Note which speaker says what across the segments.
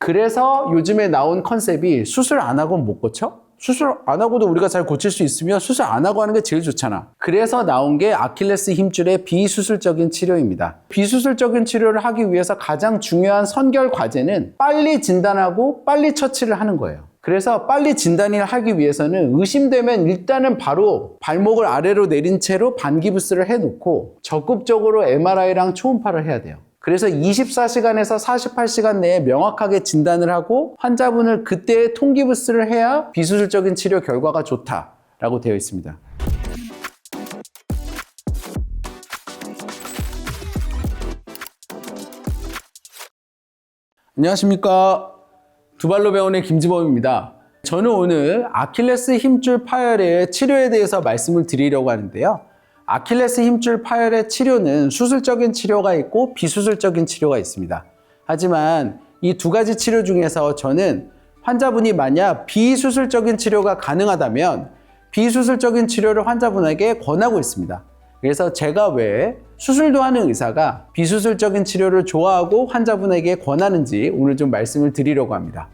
Speaker 1: 그래서 요즘에 나온 컨셉이 수술 안 하고는 못 고쳐? 수술 안 하고도 우리가 잘 고칠 수 있으면 수술 안 하고 하는 게 제일 좋잖아. 그래서 나온 게 아킬레스 힘줄의 비수술적인 치료입니다. 비수술적인 치료를 하기 위해서 가장 중요한 선결 과제는 빨리 진단하고 빨리 처치를 하는 거예요. 그래서 빨리 진단을 하기 위해서는 의심되면 일단은 바로 발목을 아래로 내린 채로 반기부스를 해놓고 적극적으로 MRI랑 초음파를 해야 돼요. 그래서 24시간에서 48시간 내에 명확하게 진단을 하고 환자분을 그때 통기부스를 해야 비수술적인 치료 결과가 좋다라고 되어 있습니다. 안녕하십니까. 두발로 병원의 김지범입니다. 저는 오늘 아킬레스 힘줄 파열의 치료에 대해서 말씀을 드리려고 하는데요. 아킬레스 힘줄 파열의 치료는 수술적인 치료가 있고 비수술적인 치료가 있습니다. 하지만 이 두 가지 치료 중에서 저는 환자분이 만약 비수술적인 치료가 가능하다면 비수술적인 치료를 환자분에게 권하고 있습니다. 그래서 제가 왜 수술도 하는 의사가 비수술적인 치료를 좋아하고 환자분에게 권하는지 오늘 좀 말씀을 드리려고 합니다.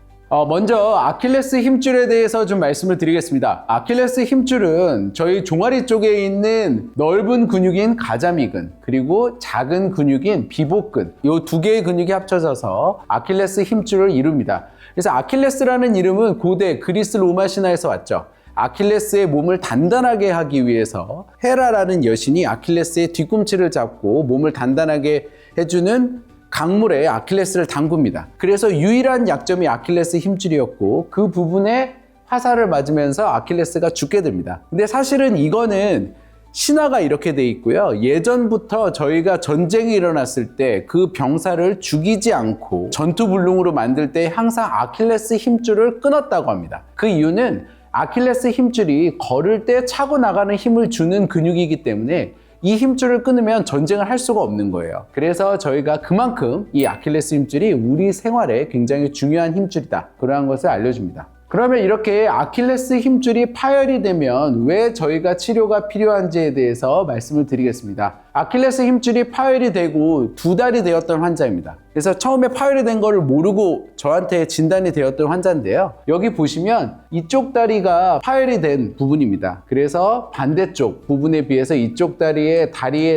Speaker 1: 먼저 아킬레스 힘줄에 대해서 좀 말씀을 드리겠습니다. 아킬레스 힘줄은 저희 종아리 쪽에 있는 넓은 근육인 가자미근 그리고 작은 근육인 비복근 이 두 개의 근육이 합쳐져서 아킬레스 힘줄을 이룹니다. 그래서 아킬레스라는 이름은 고대 그리스 로마 신화에서 왔죠. 아킬레스의 몸을 단단하게 하기 위해서 헤라라는 여신이 아킬레스의 뒤꿈치를 잡고 몸을 단단하게 해주는 강물에 아킬레스를 담굽니다. 그래서 유일한 약점이 아킬레스 힘줄이었고 그 부분에 화살을 맞으면서 아킬레스가 죽게 됩니다. 근데 사실은 이거는 신화가 이렇게 돼 있고요. 예전부터 저희가 전쟁이 일어났을 때 그 병사를 죽이지 않고 전투불능으로 만들 때 항상 아킬레스 힘줄을 끊었다고 합니다. 그 이유는 아킬레스 힘줄이 걸을 때 차고 나가는 힘을 주는 근육이기 때문에 이 힘줄을 끊으면 전쟁을 할 수가 없는 거예요. 그래서 저희가 그만큼 이 아킬레스 힘줄이 우리 생활에 굉장히 중요한 힘줄이다. 그러한 것을 알려줍니다. 그러면 이렇게 아킬레스 힘줄이 파열이 되면 왜 저희가 치료가 필요한지에 대해서 말씀을 드리겠습니다. 아킬레스 힘줄이 파열이 되고 2달이 되었던 환자입니다. 그래서 처음에 파열이 된 거를 모르고 저한테 진단이 되었던 환자인데요. 여기 보시면 이쪽 다리가 파열이 된 부분입니다. 그래서 반대쪽 부분에 비해서 이쪽 다리의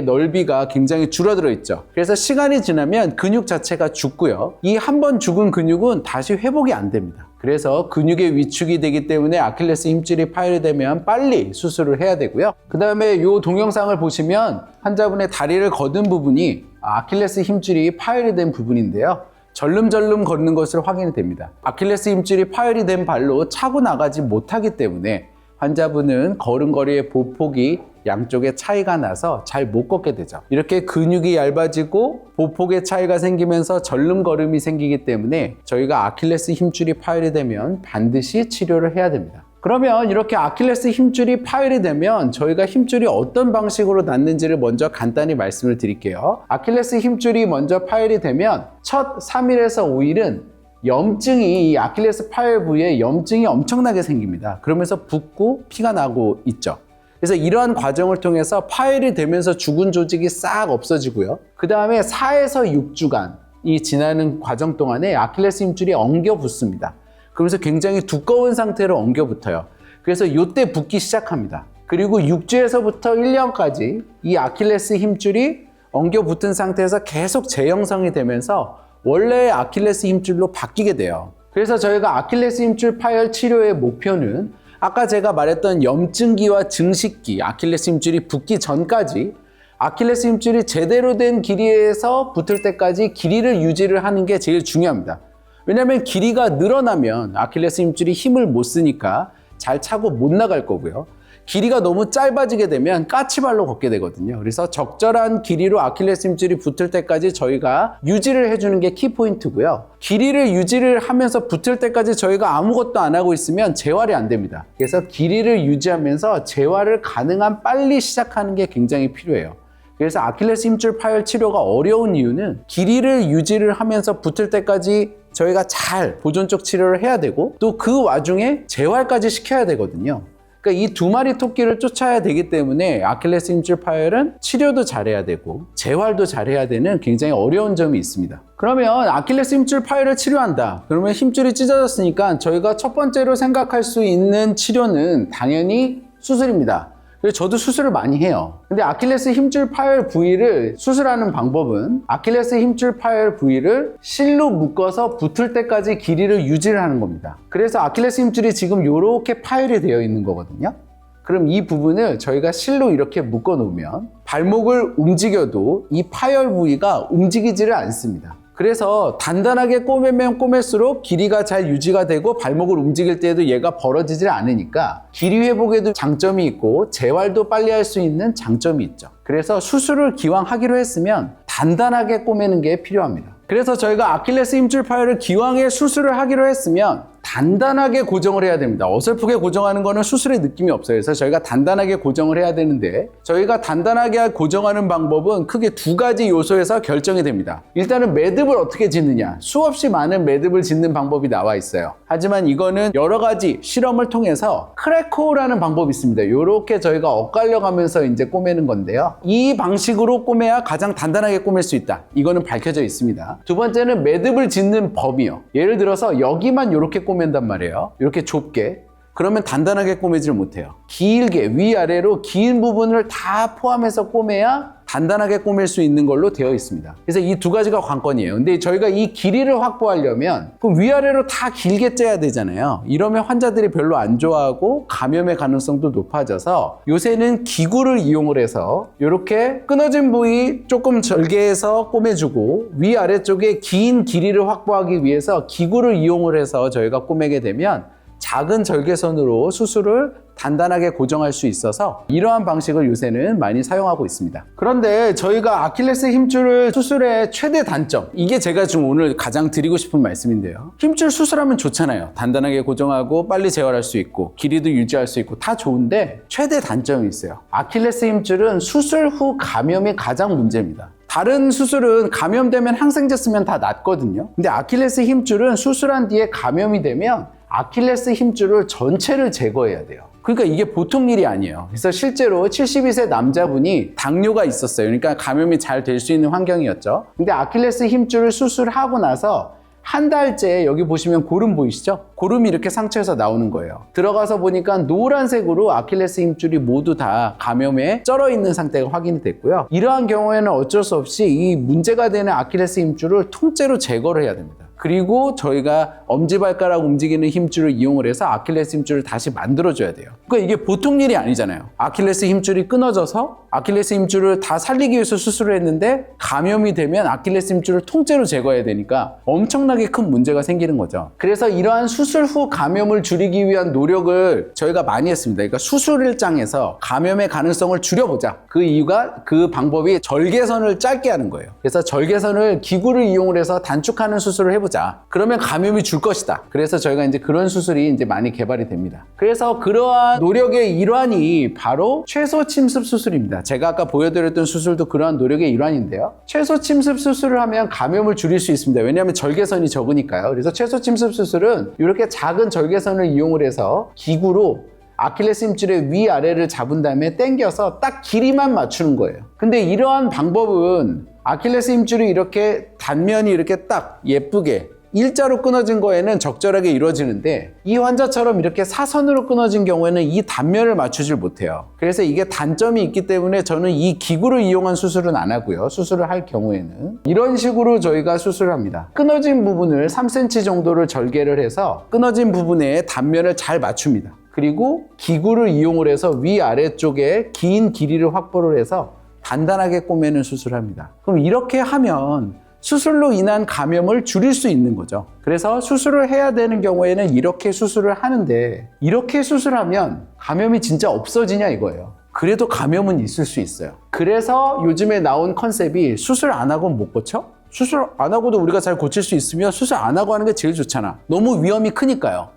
Speaker 1: 넓이가 굉장히 줄어들어 있죠. 그래서 시간이 지나면 근육 자체가 죽고요. 이 한 번 죽은 근육은 다시 회복이 안 됩니다. 그래서 근육의 위축이 되기 때문에 아킬레스 힘줄이 파열이 되면 빨리 수술을 해야 되고요. 그 다음에 이 동영상을 보시면 환자분의 다리를 걷은 부분이 아킬레스 힘줄이 파열이 된 부분인데요. 절름절름 걷는 것을 확인이 됩니다. 아킬레스 힘줄이 파열이 된 발로 차고 나가지 못하기 때문에 환자분은 걸음걸이의 보폭이 양쪽에 차이가 나서 잘 못 걷게 되죠. 이렇게 근육이 얇아지고 보폭의 차이가 생기면서 절름걸음이 생기기 때문에 저희가 아킬레스 힘줄이 파열이 되면 반드시 치료를 해야 됩니다. 그러면 이렇게 아킬레스 힘줄이 파열이 되면 저희가 힘줄이 어떤 방식으로 낫는지를 먼저 간단히 말씀을 드릴게요. 아킬레스 힘줄이 먼저 파열이 되면 첫 3일에서 5일은 염증이 이 아킬레스 파열 부위에 염증이 엄청나게 생깁니다. 그러면서 붓고 피가 나고 있죠. 그래서 이러한 과정을 통해서 파열이 되면서 죽은 조직이 싹 없어지고요. 그 다음에 4에서 6주간이 지나는 과정 동안에 아킬레스 힘줄이 엉겨 붙습니다. 그러면서 굉장히 두꺼운 상태로 엉겨 붙어요. 그래서 이때 붓기 시작합니다. 그리고 6주에서부터 1년까지 이 아킬레스 힘줄이 엉겨 붙은 상태에서 계속 재형성이 되면서 원래의 아킬레스 힘줄로 바뀌게 돼요. 그래서 저희가 아킬레스 힘줄 파열 치료의 목표는 아까 제가 말했던 염증기와 증식기, 아킬레스 힘줄이 붙기 전까지 아킬레스 힘줄이 제대로 된 길이에서 붙을 때까지 길이를 유지를 하는 게 제일 중요합니다. 왜냐하면 길이가 늘어나면 아킬레스 힘줄이 힘을 못 쓰니까 잘 차고 못 나갈 거고요. 길이가 너무 짧아지게 되면 까치발로 걷게 되거든요. 그래서 적절한 길이로 아킬레스 힘줄이 붙을 때까지 저희가 유지를 해주는 게 키포인트고요. 길이를 유지를 하면서 붙을 때까지 저희가 아무것도 안 하고 있으면 재활이 안 됩니다. 그래서 길이를 유지하면서 재활을 가능한 빨리 시작하는 게 굉장히 필요해요. 그래서 아킬레스 힘줄 파열 치료가 어려운 이유는 길이를 유지를 하면서 붙을 때까지 저희가 잘 보존적 치료를 해야 되고 또 그 와중에 재활까지 시켜야 되거든요. 그러니까 이 두 마리 토끼를 쫓아야 되기 때문에 아킬레스 힘줄 파열은 치료도 잘해야 되고 재활도 잘해야 되는 굉장히 어려운 점이 있습니다. 그러면 아킬레스 힘줄 파열을 치료한다. 그러면 힘줄이 찢어졌으니까 저희가 첫 번째로 생각할 수 있는 치료는 당연히 수술입니다. 그래서 저도 수술을 많이 해요. 근데 아킬레스 힘줄 파열 부위를 수술하는 방법은 아킬레스 힘줄 파열 부위를 실로 묶어서 붙을 때까지 길이를 유지를 하는 겁니다. 그래서 아킬레스 힘줄이 지금 이렇게 파열이 되어 있는 거거든요. 그럼 이 부분을 저희가 실로 이렇게 묶어 놓으면 발목을 움직여도 이 파열 부위가 움직이지를 않습니다. 그래서 단단하게 꼬매면 꼬맬수록 길이가 잘 유지가 되고 발목을 움직일 때에도 얘가 벌어지질 않으니까 길이 회복에도 장점이 있고 재활도 빨리 할 수 있는 장점이 있죠. 그래서 수술을 기왕 하기로 했으면 단단하게 꼬매는 게 필요합니다. 그래서 저희가 아킬레스 힘줄 파열을 기왕에 수술을 하기로 했으면 단단하게 고정을 해야 됩니다. 어설프게 고정하는 거는 수술의 느낌이 없어요. 그래서 저희가 단단하게 고정을 해야 되는데 저희가 단단하게 고정하는 방법은 크게 두 가지 요소에서 결정이 됩니다. 일단은 매듭을 어떻게 짓느냐. 수없이 많은 매듭을 짓는 방법이 나와 있어요. 하지만 이거는 여러 가지 실험을 통해서 크래코라는 방법이 있습니다. 이렇게 저희가 엇갈려 가면서 이제 꼬매는 건데요. 이 방식으로 꼬매야 가장 단단하게 꼬맬 수 있다. 이거는 밝혀져 있습니다. 두 번째는 매듭을 짓는 법이요. 예를 들어서 여기만 이렇게 꼬맨단 말이에요. 이렇게 좁게. 그러면 단단하게 꼬매질 못해요. 길게 위아래로 긴 부분을 다 포함해서 꼬매야 단단하게 꼬맬 수 있는 걸로 되어 있습니다. 그래서 이 두 가지가 관건이에요. 근데 저희가 이 길이를 확보하려면 그럼 위아래로 다 길게 째야 되잖아요. 이러면 환자들이 별로 안 좋아하고 감염의 가능성도 높아져서 요새는 기구를 이용을 해서 이렇게 끊어진 부위 조금 절개해서 꼬매주고 위아래쪽에 긴 길이를 확보하기 위해서 기구를 이용을 해서 저희가 꼬매게 되면 작은 절개선으로 수술을 단단하게 고정할 수 있어서 이러한 방식을 요새는 많이 사용하고 있습니다. 그런데 저희가 아킬레스 힘줄을 수술의 최대 단점, 이게 제가 지금 오늘 가장 드리고 싶은 말씀인데요. 힘줄 수술하면 좋잖아요. 단단하게 고정하고 빨리 재활할 수 있고 길이도 유지할 수 있고 다 좋은데 최대 단점이 있어요. 아킬레스 힘줄은 수술 후 감염이 가장 문제입니다. 다른 수술은 감염되면 항생제 쓰면 다 낫거든요. 근데 아킬레스 힘줄은 수술한 뒤에 감염이 되면 아킬레스 힘줄을 전체를 제거해야 돼요. 그러니까 이게 보통 일이 아니에요. 그래서 실제로 72세 남자분이 당뇨가 있었어요. 그러니까 감염이 잘 될 수 있는 환경이었죠. 근데 아킬레스 힘줄을 수술하고 나서 한 달째 여기 보시면 고름 보이시죠? 고름이 이렇게 상처에서 나오는 거예요. 들어가서 보니까 노란색으로 아킬레스 힘줄이 모두 다 감염에 쩔어 있는 상태가 확인이 됐고요. 이러한 경우에는 어쩔 수 없이 이 문제가 되는 아킬레스 힘줄을 통째로 제거를 해야 됩니다. 그리고 저희가 엄지발가락 움직이는 힘줄을 이용을 해서 아킬레스 힘줄을 다시 만들어줘야 돼요. 그러니까 이게 보통 일이 아니잖아요. 아킬레스 힘줄이 끊어져서 아킬레스 힘줄을 다 살리기 위해서 수술을 했는데 감염이 되면 아킬레스 힘줄을 통째로 제거해야 되니까 엄청나게 큰 문제가 생기는 거죠. 그래서 이러한 수술 후 감염을 줄이기 위한 노력을 저희가 많이 했습니다. 그러니까 수술 일장에서 감염의 가능성을 줄여보자. 그 이유가 그 방법이 절개선을 짧게 하는 거예요. 그래서 절개선을 기구를 이용을 해서 단축하는 수술을 해보자. 그러면 감염이 줄 것이다. 그래서 저희가 이제 그런 수술이 이제 많이 개발이 됩니다. 그래서 그러한 노력의 일환이 바로 최소 침습 수술입니다. 제가 아까 보여드렸던 수술도 그러한 노력의 일환인데요. 최소 침습 수술을 하면 감염을 줄일 수 있습니다. 왜냐하면 절개선이 적으니까요. 그래서 최소 침습 수술은 이렇게 작은 절개선을 이용을 해서 기구로 아킬레스 힘줄의 위아래를 잡은 다음에 당겨서 딱 길이만 맞추는 거예요. 근데 이러한 방법은 아킬레스 힘줄이 이렇게 단면이 이렇게 딱 예쁘게 일자로 끊어진 거에는 적절하게 이루어지는데 이 환자처럼 이렇게 사선으로 끊어진 경우에는 이 단면을 맞추질 못해요. 그래서 이게 단점이 있기 때문에 저는 이 기구를 이용한 수술은 안 하고요. 수술을 할 경우에는 이런 식으로 저희가 수술을 합니다. 끊어진 부분을 3cm 정도를 절개를 해서 끊어진 부분에 단면을 잘 맞춥니다. 그리고 기구를 이용을 해서 위아래쪽에 긴 길이를 확보를 해서 단단하게 꼬매는 수술을 합니다. 그럼 이렇게 하면 수술로 인한 감염을 줄일 수 있는 거죠. 그래서 수술을 해야 되는 경우에는 이렇게 수술을 하는데 이렇게 수술하면 감염이 진짜 없어지냐 이거예요. 그래도 감염은 있을 수 있어요. 그래서 요즘에 나온 컨셉이 수술 안 하고는 못 고쳐? 수술 안 하고도 우리가 잘 고칠 수 있으면 수술 안 하고 하는 게 제일 좋잖아. 너무 위험이 크니까요.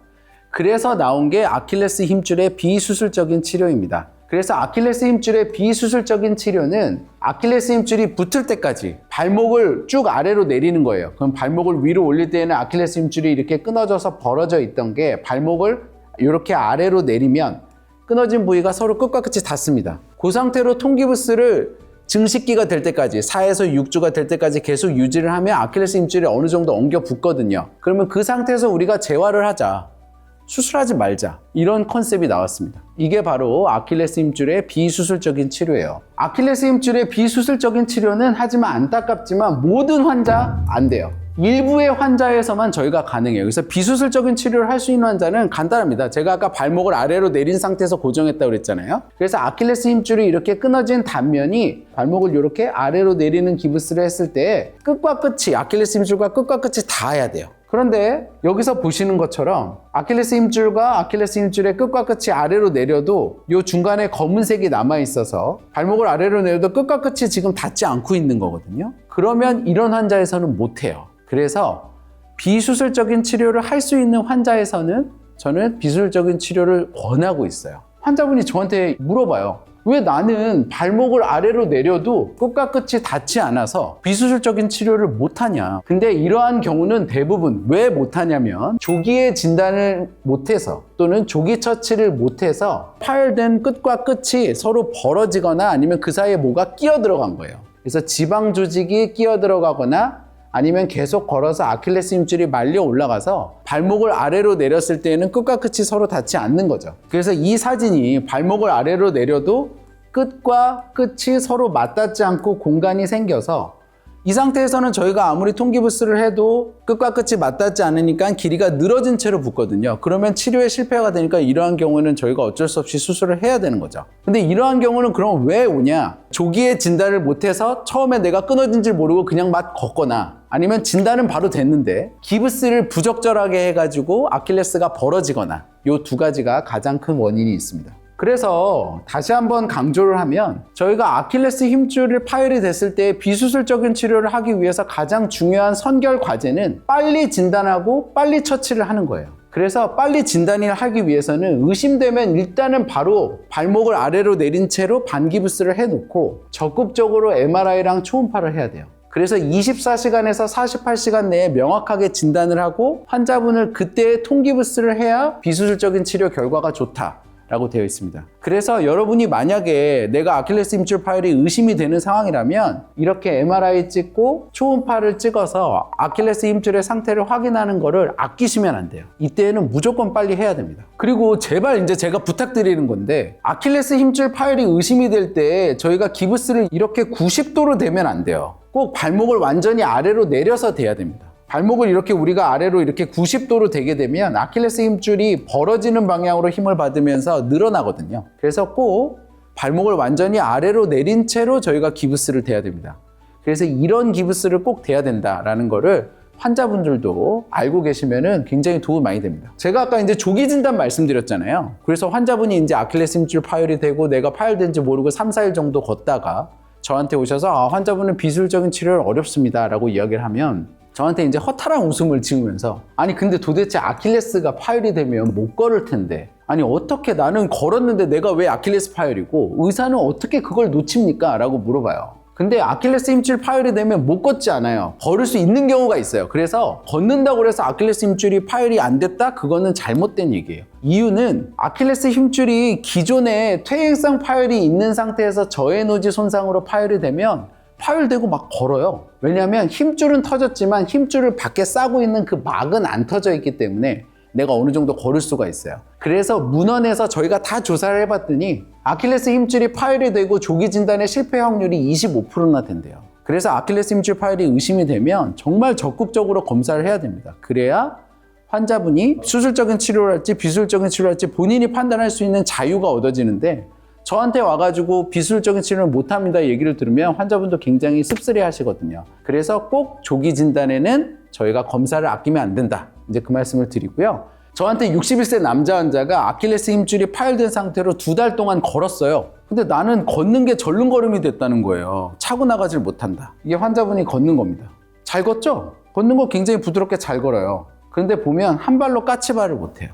Speaker 1: 그래서 나온 게 아킬레스 힘줄의 비수술적인 치료입니다. 그래서 아킬레스 힘줄의 비수술적인 치료는 아킬레스 힘줄이 붙을 때까지 발목을 쭉 아래로 내리는 거예요. 그럼 발목을 위로 올릴 때에는 아킬레스 힘줄이 이렇게 끊어져서 벌어져 있던 게 발목을 이렇게 아래로 내리면 끊어진 부위가 서로 끝과 끝이 닿습니다. 그 상태로 통기부스를 증식기가 될 때까지 4에서 6주가 될 때까지 계속 유지를 하면 아킬레스 힘줄이 어느 정도 엉겨 붙거든요. 그러면 그 상태에서 우리가 재활을 하자, 수술하지 말자, 이런 컨셉이 나왔습니다. 이게 바로 아킬레스 힘줄의 비수술적인 치료예요. 아킬레스 힘줄의 비수술적인 치료는 하지만 안타깝지만 모든 환자 안 돼요. 일부의 환자에서만 저희가 가능해요. 그래서 비수술적인 치료를 할 수 있는 환자는 간단합니다. 제가 아까 발목을 아래로 내린 상태에서 고정했다고 그랬잖아요. 그래서 아킬레스 힘줄이 이렇게 끊어진 단면이 발목을 이렇게 아래로 내리는 기부스를 했을 때 끝과 끝이, 아킬레스 힘줄과 끝과 끝이 닿아야 돼요. 그런데 여기서 보시는 것처럼 아킬레스 힘줄과 아킬레스 힘줄의 끝과 끝이 아래로 내려도 이 중간에 검은색이 남아있어서 발목을 아래로 내려도 끝과 끝이 지금 닿지 않고 있는 거거든요. 그러면 이런 환자에서는 못해요. 그래서 비수술적인 치료를 할 수 있는 환자에서는 저는 비수술적인 치료를 권하고 있어요. 환자분이 저한테 물어봐요. 왜 나는 발목을 아래로 내려도 끝과 끝이 닿지 않아서 비수술적인 치료를 못하냐. 근데 이러한 경우는 대부분 왜 못하냐면 조기에 진단을 못해서 또는 조기 처치를 못해서 파열된 끝과 끝이 서로 벌어지거나 아니면 그 사이에 뭐가 끼어 들어간 거예요. 그래서 지방 조직이 끼어 들어가거나 아니면 계속 걸어서 아킬레스 힘줄이 말려 올라가서 발목을 아래로 내렸을 때에는 끝과 끝이 서로 닿지 않는 거죠. 그래서 이 사진이 발목을 아래로 내려도 끝과 끝이 서로 맞닿지 않고 공간이 생겨서 이 상태에서는 저희가 아무리 통기부스를 해도 끝과 끝이 맞닿지 않으니까 길이가 늘어진 채로 붙거든요. 그러면 치료에 실패가 되니까 이러한 경우는 저희가 어쩔 수 없이 수술을 해야 되는 거죠. 근데 이러한 경우는 그럼 왜 오냐? 조기에 진단을 못해서 처음에 내가 끊어진 줄 모르고 그냥 막 걷거나 아니면 진단은 바로 됐는데 기부스를 부적절하게 해가지고 아킬레스가 벌어지거나 이 두 가지가 가장 큰 원인이 있습니다. 그래서 다시 한번 강조를 하면 저희가 아킬레스 힘줄을 파열이 됐을 때 비수술적인 치료를 하기 위해서 가장 중요한 선결 과제는 빨리 진단하고 빨리 처치를 하는 거예요. 그래서 빨리 진단을 하기 위해서는 의심되면 일단은 바로 발목을 아래로 내린 채로 반기부스를 해놓고 적극적으로 MRI랑 초음파를 해야 돼요. 그래서 24시간에서 48시간 내에 명확하게 진단을 하고 환자분을 그때 통기부스를 해야 비수술적인 치료 결과가 좋다 라고 되어 있습니다. 그래서 여러분이 만약에 내가 아킬레스 힘줄 파열이 의심이 되는 상황이라면 이렇게 MRI 찍고 초음파를 찍어서 아킬레스 힘줄의 상태를 확인하는 거를 아끼시면 안 돼요. 이때는 무조건 빨리 해야 됩니다. 그리고 제발 이제 제가 부탁드리는 건데 아킬레스 힘줄 파열이 의심이 될 때 저희가 기부스를 이렇게 90도로 대면 안 돼요. 꼭 발목을 완전히 아래로 내려서 대야 됩니다. 발목을 이렇게 우리가 아래로 이렇게 90도로 대게 되면 아킬레스 힘줄이 벌어지는 방향으로 힘을 받으면서 늘어나거든요. 그래서 꼭 발목을 완전히 아래로 내린 채로 저희가 기부스를 대야 됩니다. 그래서 이런 기부스를 꼭 대야 된다라는 거를 환자분들도 알고 계시면은 굉장히 도움이 많이 됩니다. 제가 아까 이제 조기 진단 말씀드렸잖아요. 그래서 환자분이 이제 아킬레스 힘줄 파열이 되고 내가 파열된지 모르고 3, 4일 정도 걷다가 저한테 오셔서 환자분은 비수술적인 치료를 어렵습니다 라고 이야기를 하면 저한테 이제 허탈한 웃음을 지으면서 아니 근데 도대체 아킬레스가 파열이 되면 못 걸을 텐데 아니 어떻게 나는 걸었는데 내가 왜 아킬레스 파열이고 의사는 어떻게 그걸 놓칩니까? 라고 물어봐요. 근데 아킬레스 힘줄 파열이 되면 못 걷지 않아요. 걸을 수 있는 경우가 있어요. 그래서 걷는다고 해서 아킬레스 힘줄이 파열이 안 됐다? 그거는 잘못된 얘기예요. 이유는 아킬레스 힘줄이 기존에 퇴행성 파열이 있는 상태에서 저에너지 손상으로 파열이 되면 파열되고 막 걸어요. 왜냐하면 힘줄은 터졌지만 힘줄을 밖에 싸고 있는 그 막은 안 터져 있기 때문에 내가 어느 정도 걸을 수가 있어요. 그래서 문헌에서 저희가 다 조사를 해봤더니 아킬레스 힘줄이 파열이 되고 조기 진단의 실패 확률이 25%나 된대요. 그래서 아킬레스 힘줄 파열이 의심이 되면 정말 적극적으로 검사를 해야 됩니다. 그래야 환자분이 수술적인 치료를 할지 비수술적인 치료를 할지 본인이 판단할 수 있는 자유가 얻어지는데 저한테 와가지고 비수술적인 치료를 못합니다 얘기를 들으면 환자분도 굉장히 씁쓸해 하시거든요. 그래서 꼭 조기 진단에는 저희가 검사를 아끼면 안 된다. 이제 그 말씀을 드리고요. 저한테 61세 남자 환자가 아킬레스 힘줄이 파열된 상태로 2달 동안 걸었어요. 근데 나는 걷는 게 절름걸음이 됐다는 거예요. 차고 나가질 못한다. 이게 환자분이 걷는 겁니다. 잘 걷죠? 걷는 거 굉장히 부드럽게 잘 걸어요. 그런데 보면 한 발로 까치발을 못해요.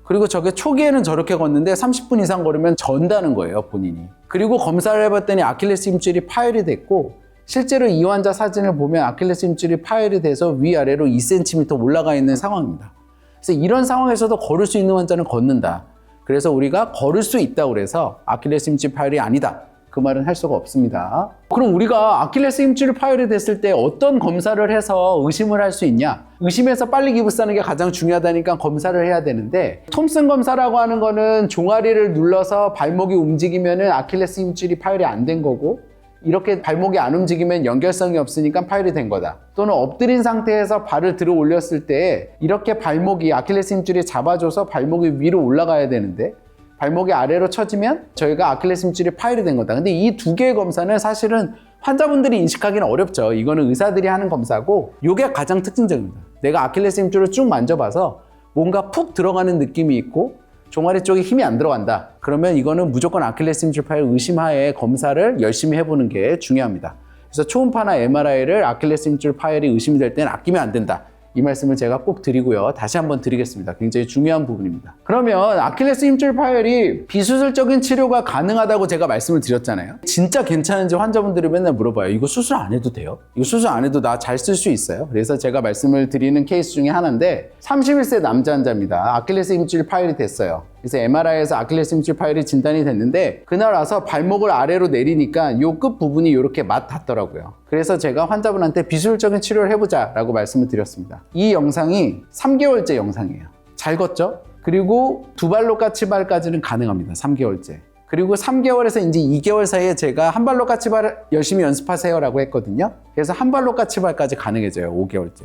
Speaker 1: 그리고 저게 초기에는 저렇게 걷는데 30분 이상 걸으면 전다는 거예요, 본인이. 그리고 검사를 해봤더니 아킬레스 힘줄이 파열이 됐고 실제로 이 환자 사진을 보면 아킬레스 힘줄이 파열이 돼서 위아래로 2cm 올라가 있는 상황입니다. 그래서 이런 상황에서도 걸을 수 있는 환자는 걷는다. 그래서 우리가 걸을 수 있다고 그래서 아킬레스 힘줄 파열이 아니다, 그 말은 할 수가 없습니다. 그럼 우리가 아킬레스 힘줄 파열이 됐을 때 어떤 검사를 해서 의심을 할 수 있냐? 의심해서 빨리 기부스하는 게 가장 중요하다니까 검사를 해야 되는데, 톰슨 검사라고 하는 거는 종아리를 눌러서 발목이 움직이면은 아킬레스 힘줄이 파열이 안 된 거고, 이렇게 발목이 안 움직이면 연결성이 없으니까 파열이 된 거다. 또는 엎드린 상태에서 발을 들어 올렸을 때 이렇게 발목이 아킬레스 힘줄이 잡아줘서 발목이 위로 올라가야 되는데 발목이 아래로 처지면 저희가 아킬레스 힘줄이 파열이 된 거다. 근데 이 두 개의 검사는 사실은 환자분들이 인식하기는 어렵죠. 이거는 의사들이 하는 검사고, 이게 가장 특징적입니다. 내가 아킬레스 힘줄을 쭉 만져봐서 뭔가 푹 들어가는 느낌이 있고 종아리 쪽에 힘이 안 들어간다. 그러면 이거는 무조건 아킬레스 힘줄 파열 의심하에 검사를 열심히 해보는 게 중요합니다. 그래서 초음파나 MRI를 아킬레스 힘줄 파열이 의심이 될 때는 아끼면 안 된다. 이 말씀을 제가 꼭 드리고요. 다시 한번 드리겠습니다. 굉장히 중요한 부분입니다. 그러면 아킬레스 힘줄 파열이 비수술적인 치료가 가능하다고 제가 말씀을 드렸잖아요. 진짜 괜찮은지 환자분들이 맨날 물어봐요. 이거 수술 안 해도 돼요? 이거 수술 안 해도 나 잘 쓸 수 있어요? 그래서 제가 말씀을 드리는 케이스 중에 하나인데, 31세 남자 환자입니다. 아킬레스 힘줄 파열이 됐어요. 그래서 MRI에서 아킬레스 힘줄 파열이 진단이 됐는데, 그날 와서 발목을 아래로 내리니까 요 끝 부분이 이렇게 맞닿더라고요. 그래서 제가 환자분한테 비수술적인 치료를 해보자 라고 말씀을 드렸습니다. 이 영상이 3개월째 영상이에요. 잘 걷죠? 그리고 두 발로 까치발까지는 가능합니다. 3개월째. 그리고 3개월에서 이제 2개월 사이에 제가 한 발로 까치발 열심히 연습하세요 라고 했거든요. 그래서 한 발로 까치발까지 가능해져요. 5개월째.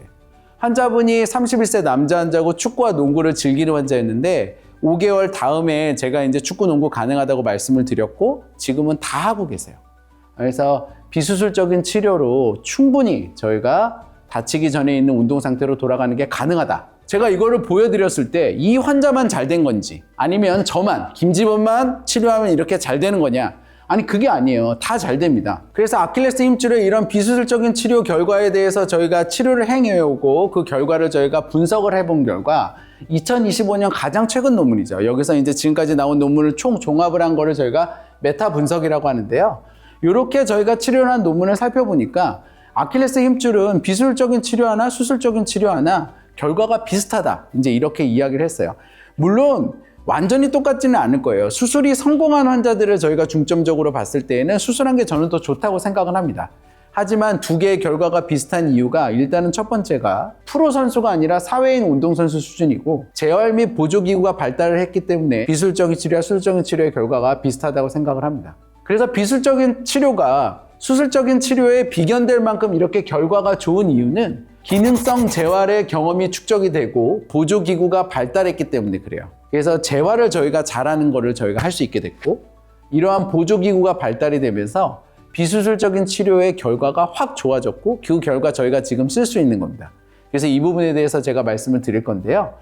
Speaker 1: 환자분이 31세 남자 환자고 축구와 농구를 즐기는 환자였는데 5개월 다음에 제가 이제 축구 농구 가능하다고 말씀을 드렸고, 지금은 다 하고 계세요. 그래서 비수술적인 치료로 충분히 저희가 다치기 전에 있는 운동 상태로 돌아가는 게 가능하다. 제가 이거를 보여드렸을 때 이 환자만 잘 된 건지, 아니면 저만, 김지범만 치료하면 이렇게 잘 되는 거냐? 아니, 그게 아니에요. 다 잘 됩니다. 그래서 아킬레스 힘줄의 이런 비수술적인 치료 결과에 대해서 저희가 치료를 행해오고, 그 결과를 저희가 분석을 해본 결과 2025년 가장 최근 논문이죠. 여기서 이제 지금까지 나온 논문을 총 종합을 한 거를 저희가 메타 분석이라고 하는데요. 이렇게 저희가 치료를 한 논문을 살펴보니까 아킬레스 힘줄은 비수술적인 치료 하나, 수술적인 치료 하나 결과가 비슷하다. 이제 이렇게 이야기를 했어요. 물론 완전히 똑같지는 않을 거예요. 수술이 성공한 환자들을 저희가 중점적으로 봤을 때에는 수술한 게 저는 더 좋다고 생각을 합니다. 하지만 두 개의 결과가 비슷한 이유가, 일단은 첫 번째가 프로 선수가 아니라 사회인 운동선수 수준이고 재활 및 보조기구가 발달을 했기 때문에 비수술적인 치료와 수술적인 치료의 결과가 비슷하다고 생각을 합니다. 그래서 비수술적인 치료가 수술적인 치료에 비견될 만큼 이렇게 결과가 좋은 이유는 기능성 재활의 경험이 축적이 되고 보조기구가 발달했기 때문에 그래요. 그래서 재활을 저희가 잘하는 거를 저희가 할 수 있게 됐고, 이러한 보조기구가 발달이 되면서 비수술적인 치료의 결과가 확 좋아졌고, 그 결과 저희가 지금 쓸 수 있는 겁니다. 그래서 이 부분에 대해서 제가 말씀을 드릴 건데요.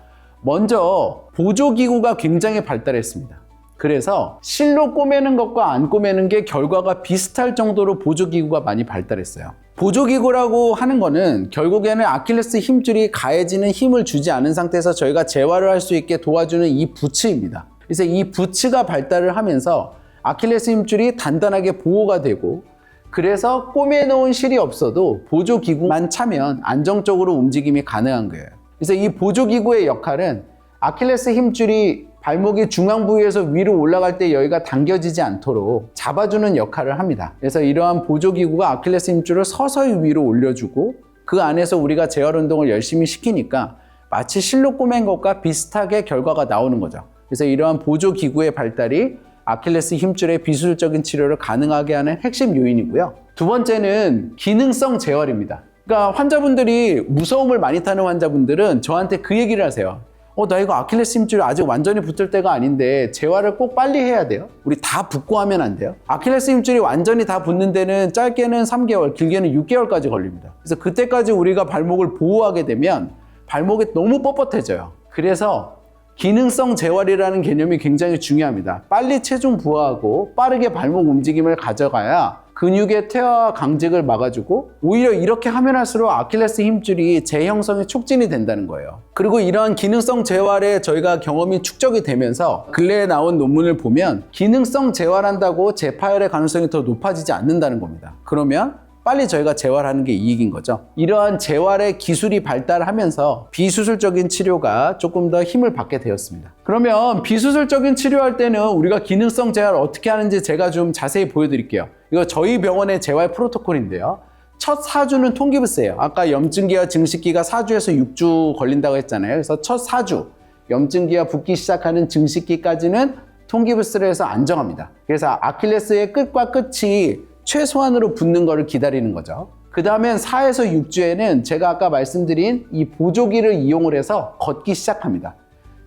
Speaker 1: 먼저 보조기구가 굉장히 발달했습니다. 그래서 실로 꼬매는 것과 안 꼬매는 게 결과가 비슷할 정도로 보조기구가 많이 발달했어요. 보조기구라고 하는 거는 결국에는 아킬레스 힘줄이 가해지는 힘을 주지 않은 상태에서 저희가 재활을 할 수 있게 도와주는 이 부츠입니다. 그래서 이 부츠가 발달을 하면서 아킬레스 힘줄이 단단하게 보호가 되고, 그래서 꼬매놓은 실이 없어도 보조기구만 차면 안정적으로 움직임이 가능한 거예요. 그래서 이 보조기구의 역할은 아킬레스 힘줄이 발목이 중앙 부위에서 위로 올라갈 때 여기가 당겨지지 않도록 잡아주는 역할을 합니다. 그래서 이러한 보조기구가 아킬레스 힘줄을 서서히 위로 올려주고, 그 안에서 우리가 재활 운동을 열심히 시키니까 마치 실로 꼬맨 것과 비슷하게 결과가 나오는 거죠. 그래서 이러한 보조기구의 발달이 아킬레스 힘줄의 비수술적인 치료를 가능하게 하는 핵심 요인이고요. 두 번째는 기능성 재활입니다. 그러니까 환자분들이 무서움을 많이 타는 환자분들은 저한테 그 얘기를 하세요. 나 이거 아킬레스 힘줄 아직 완전히 붙을 때가 아닌데 재활을 꼭 빨리 해야 돼요? 우리 다 붙고 하면 안 돼요? 아킬레스 힘줄이 완전히 다 붙는 데는 짧게는 3개월, 길게는 6개월까지 걸립니다. 그래서 그때까지 우리가 발목을 보호하게 되면 발목이 너무 뻣뻣해져요. 그래서 기능성 재활이라는 개념이 굉장히 중요합니다. 빨리 체중 부하하고 빠르게 발목 움직임을 가져가야 근육의 퇴화와 강직을 막아주고, 오히려 이렇게 하면 할수록 아킬레스 힘줄이 재형성이 촉진이 된다는 거예요. 그리고 이러한 기능성 재활에 저희가 경험이 축적이 되면서 근래에 나온 논문을 보면 기능성 재활한다고 재파열의 가능성이 더 높아지지 않는다는 겁니다. 그러면 빨리 저희가 재활하는 게 이익인 거죠. 이러한 재활의 기술이 발달하면서 비수술적인 치료가 조금 더 힘을 받게 되었습니다. 그러면 비수술적인 치료할 때는 우리가 기능성 재활 어떻게 하는지 제가 좀 자세히 보여드릴게요. 이거 저희 병원의 재활 프로토콜인데요. 첫 4주는 통기부스예요. 아까 염증기와 증식기가 4주에서 6주 걸린다고 했잖아요. 그래서 첫 4주 염증기와 붓기 시작하는 증식기까지는 통기부스를 해서 안정합니다. 그래서 아킬레스의 끝과 끝이 최소한으로 붙는 것을 기다리는 거죠. 그 다음엔 4에서 6주에는 제가 아까 말씀드린 이 보조기를 이용을 해서 걷기 시작합니다.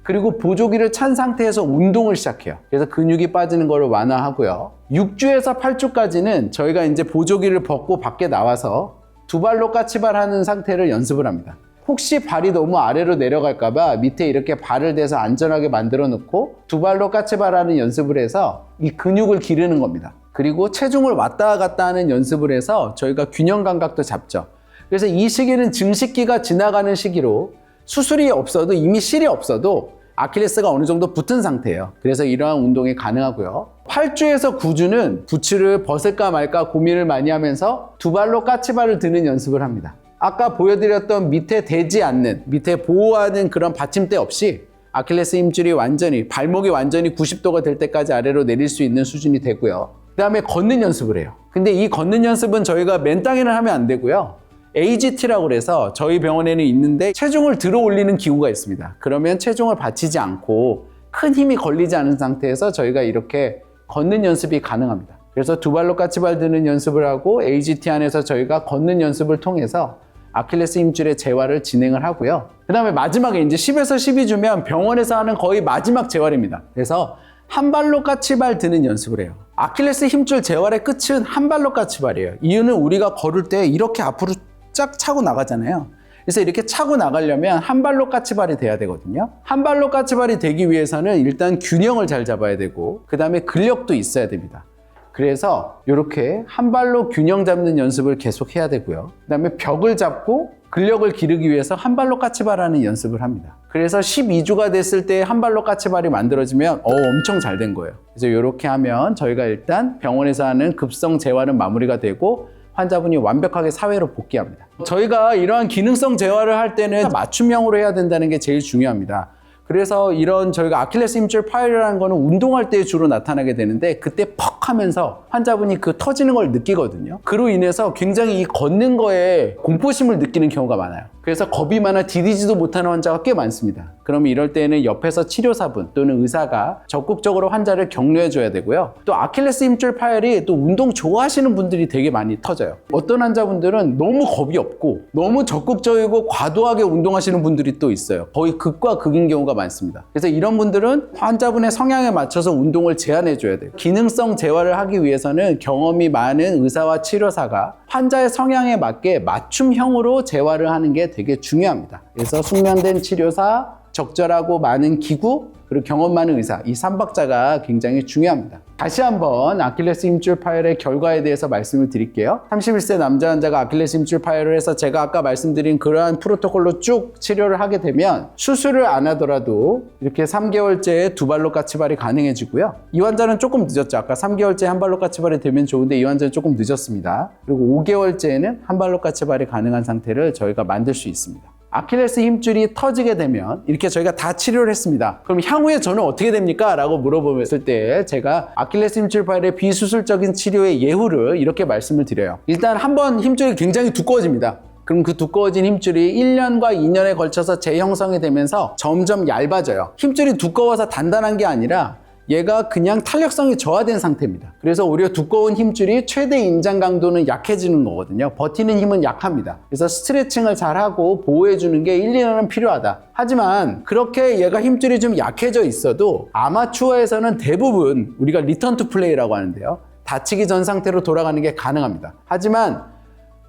Speaker 1: 그리고 보조기를 찬 상태에서 운동을 시작해요. 그래서 근육이 빠지는 것을 완화하고요. 6주에서 8주까지는 저희가 이제 보조기를 벗고 밖에 나와서 두 발로 까치발하는 상태를 연습을 합니다. 혹시 발이 너무 아래로 내려갈까봐 밑에 이렇게 발을 대서 안전하게 만들어 놓고 두 발로 까치발하는 연습을 해서 이 근육을 기르는 겁니다. 그리고 체중을 왔다 갔다 하는 연습을 해서 저희가 균형 감각도 잡죠. 그래서 이 시기는 증식기가 지나가는 시기로 수술이 없어도 이미 실이 없어도 아킬레스가 어느 정도 붙은 상태예요. 그래서 이러한 운동이 가능하고요. 8주에서 9주는 부츠를 벗을까 말까 고민을 많이 하면서 두 발로 까치발을 드는 연습을 합니다. 아까 보여드렸던 밑에 대지 않는, 밑에 보호하는 그런 받침대 없이 아킬레스 힘줄이 완전히, 발목이 완전히 90도가 될 때까지 아래로 내릴 수 있는 수준이 되고요. 그 다음에 걷는 연습을 해요. 근데 이 걷는 연습은 저희가 맨 땅에는 하면 안 되고요. AGT라고 해서 저희 병원에는 있는데 체중을 들어 올리는 기구가 있습니다. 그러면 체중을 받치지 않고 큰 힘이 걸리지 않은 상태에서 저희가 이렇게 걷는 연습이 가능합니다. 그래서 두 발로 까치발 드는 연습을 하고 AGT 안에서 저희가 걷는 연습을 통해서 아킬레스 힘줄의 재활을 진행을 하고요. 그 다음에 마지막에 이제 10에서 12주면 병원에서 하는 거의 마지막 재활입니다. 그래서 한 발로 까치발 드는 연습을 해요. 아킬레스 힘줄 재활의 끝은 한 발로 까치발이에요. 이유는 우리가 걸을 때 이렇게 앞으로 쫙 차고 나가잖아요. 그래서 이렇게 차고 나가려면 한 발로 까치발이 돼야 되거든요. 한 발로 까치발이 되기 위해서는 일단 균형을 잘 잡아야 되고 그 다음에 근력도 있어야 됩니다. 그래서 이렇게 한 발로 균형 잡는 연습을 계속 해야 되고요. 그 다음에 벽을 잡고 근력을 기르기 위해서 한 발로 까치발하는 연습을 합니다. 그래서 12주가 됐을 때 한 발로 까치발이 만들어지면 엄청 잘 된 거예요. 그래서 이렇게 하면 저희가 일단 병원에서 하는 급성 재활은 마무리가 되고 환자분이 완벽하게 사회로 복귀합니다. 저희가 이러한 기능성 재활을 할 때는 맞춤형으로 해야 된다는 게 제일 중요합니다. 그래서 이런 저희가 아킬레스 힘줄 파열이라는 거는 운동할 때 주로 나타나게 되는데 그때 퍽 하면서 환자분이 그 터지는 걸 느끼거든요. 그로 인해서 굉장히 이 걷는 거에 공포심을 느끼는 경우가 많아요. 그래서 겁이 많아 디디지도 못하는 환자가 꽤 많습니다. 그러면 이럴 때는 옆에서 치료사분 또는 의사가 적극적으로 환자를 격려해 줘야 되고요. 또 아킬레스 힘줄 파열이 또 운동 좋아하시는 분들이 되게 많이 터져요. 어떤 환자분들은 너무 겁이 없고 너무 적극적이고 과도하게 운동하시는 분들이 또 있어요. 거의 극과 극인 경우가 많습니다. 그래서 이런 분들은 환자분의 성향에 맞춰서 운동을 제한해 줘야 돼요. 기능성 재활을 하기 위해서는 경험이 많은 의사와 치료사가 환자의 성향에 맞게 맞춤형으로 재활을 하는 게 되게 중요합니다. 그래서 숙련된 치료사, 적절하고 많은 기구, 그리고 경험 많은 의사, 이 3박자가 굉장히 중요합니다. 다시 한번 아킬레스 힘줄 파열의 결과에 대해서 말씀을 드릴게요. 31세 남자 환자가 아킬레스 힘줄 파열을 해서 제가 아까 말씀드린 그러한 프로토콜로 쭉 치료를 하게 되면 수술을 안 하더라도 이렇게 3개월째에 두 발로 까치발이 가능해지고요. 이 환자는 조금 늦었죠. 아까 3개월째에 한 발로 까치발이 되면 좋은데 이 환자는 조금 늦었습니다. 그리고 5개월째에는 한 발로 까치발이 가능한 상태를 저희가 만들 수 있습니다. 아킬레스 힘줄이 터지게 되면 이렇게 저희가 다 치료를 했습니다. 그럼 향후에 저는 어떻게 됩니까? 라고 물어보셨을 때 제가 아킬레스 힘줄 파열의 비수술적인 치료의 예후를 이렇게 말씀을 드려요. 일단 한번 힘줄이 굉장히 두꺼워집니다. 그럼 그 두꺼워진 힘줄이 1년과 2년에 걸쳐서 재형성이 되면서 점점 얇아져요. 힘줄이 두꺼워서 단단한 게 아니라 얘가 그냥 탄력성이 저하된 상태입니다. 그래서 오히려 두꺼운 힘줄이 최대 인장 강도는 약해지는 거거든요. 버티는 힘은 약합니다. 그래서 스트레칭을 잘하고 보호해주는 게 1, 2년은 필요하다. 하지만 그렇게 얘가 힘줄이 좀 약해져 있어도 아마추어에서는 대부분 우리가 리턴 투 플레이라고 하는데요. 다치기 전 상태로 돌아가는 게 가능합니다. 하지만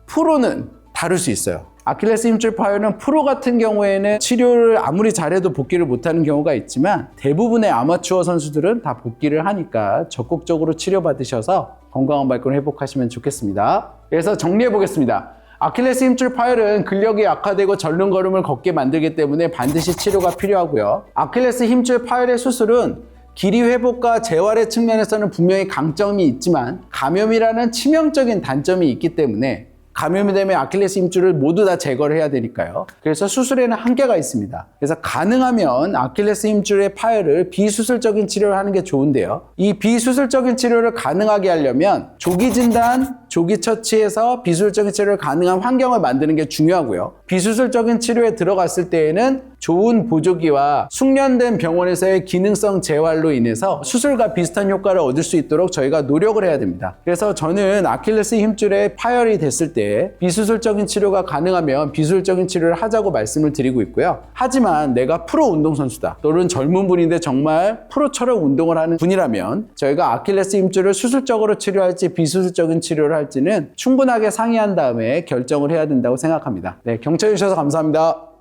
Speaker 1: 프로는 다를 수 있어요. 아킬레스 힘줄 파열은 프로 같은 경우에는 치료를 아무리 잘해도 복귀를 못하는 경우가 있지만 대부분의 아마추어 선수들은 다 복귀를 하니까 적극적으로 치료받으셔서 건강한 발걸음 회복하시면 좋겠습니다. 그래서 정리해 보겠습니다. 아킬레스 힘줄 파열은 근력이 약화되고 절른 걸음을 걷게 만들기 때문에 반드시 치료가 필요하고요. 아킬레스 힘줄 파열의 수술은 길이 회복과 재활의 측면에서는 분명히 강점이 있지만 감염이라는 치명적인 단점이 있기 때문에 감염이 되면 아킬레스 힘줄을 모두 다 제거를 해야 되니까요. 그래서 수술에는 한계가 있습니다. 그래서 가능하면 아킬레스 힘줄의 파열을 비수술적인 치료를 하는 게 좋은데요. 이 비수술적인 치료를 가능하게 하려면 조기 진단, 조기 처치해서 비수술적인 치료를 가능한 환경을 만드는 게 중요하고요. 비수술적인 치료에 들어갔을 때에는 좋은 보조기와 숙련된 병원에서의 기능성 재활로 인해서 수술과 비슷한 효과를 얻을 수 있도록 저희가 노력을 해야 됩니다. 그래서 저는 아킬레스 힘줄에 파열이 됐을 때 비수술적인 치료가 가능하면 비수술적인 치료를 하자고 말씀을 드리고 있고요. 하지만 내가 프로 운동선수다. 또는 젊은 분인데 정말 프로처럼 운동을 하는 분이라면 저희가 아킬레스 힘줄을 수술적으로 치료할지 비수술적인 치료를 할지는 충분하게 상의한 다음에 결정을 해야 된다고 생각합니다. 네, 경청해 주셔서 감사합니다.